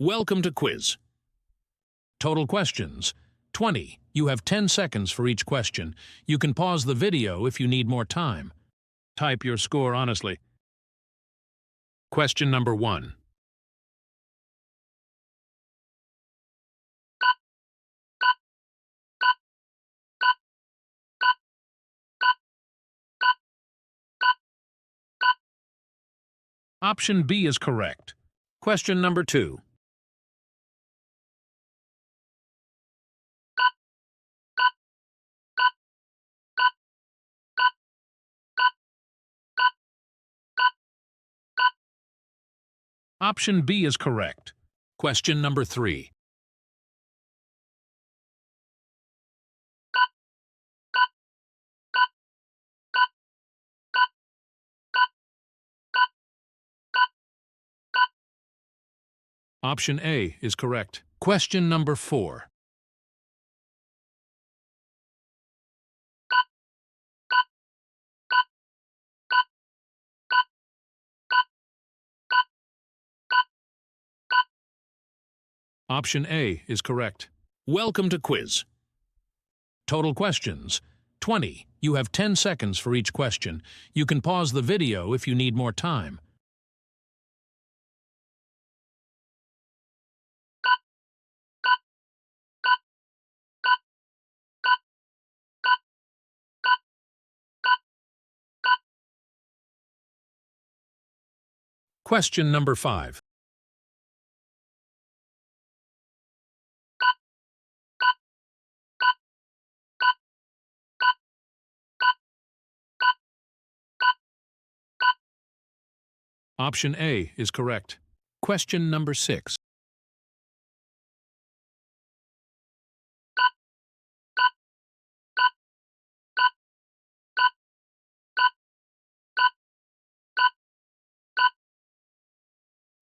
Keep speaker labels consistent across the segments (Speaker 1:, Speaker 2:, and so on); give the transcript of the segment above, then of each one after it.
Speaker 1: Welcome to quiz. Total questions, 20. You have 10 seconds for each question. You can pause the video if you need more time. Type your score honestly. Question number 1. Option B is correct. Question number 2. Option B is correct. Question number 3. Option A is correct. Question number 4. Option A is correct. Welcome to quiz. Total questions, 20. You have 10 seconds for each question. You can pause the video if you need more time. Question number 5. Option A is correct. Question number 6.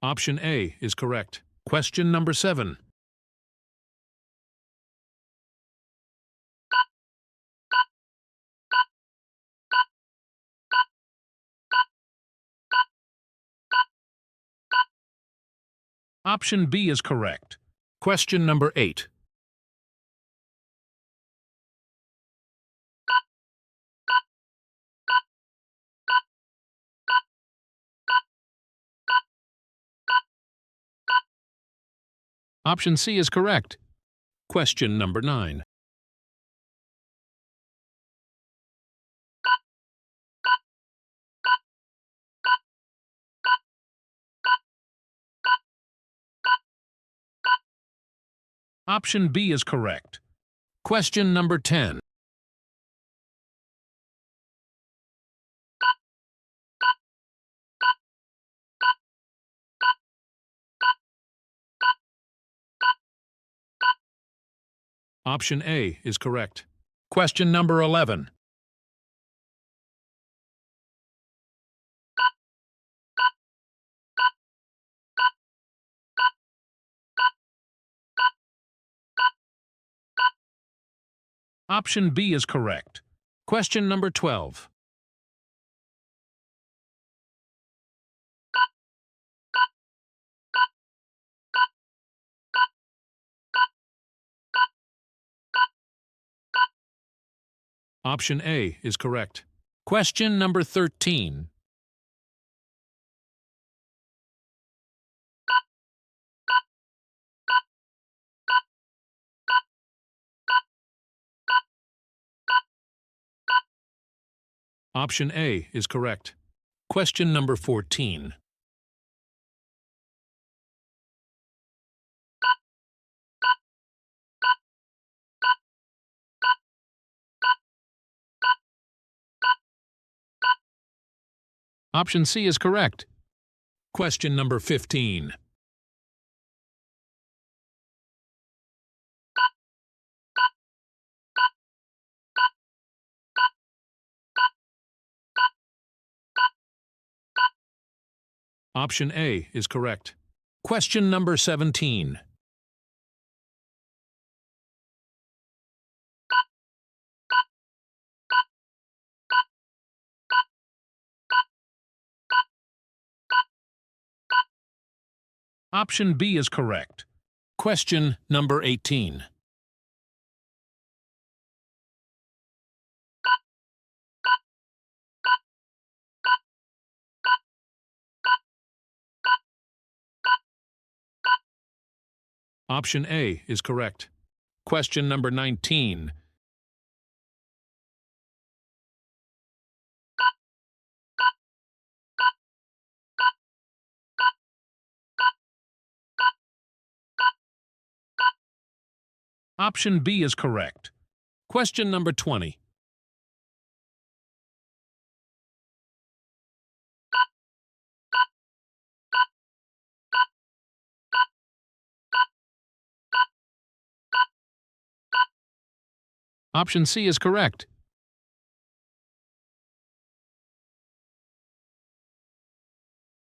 Speaker 1: Option A is correct. Question number 7. Option B is correct. Question number 8. Option C is correct. Question number 9. Option B is correct. Question number 10. Option A is correct. Question number 11. Option B is correct. Question number 12. Option A is correct. Question number 13. Option A is correct. Question number 14. Option C is correct. Question number 15. Option A is correct. Question number 17. Option B is correct. Question number 18. Option A is correct. Question number 19. Option B is correct. Question number 20. Option C is correct.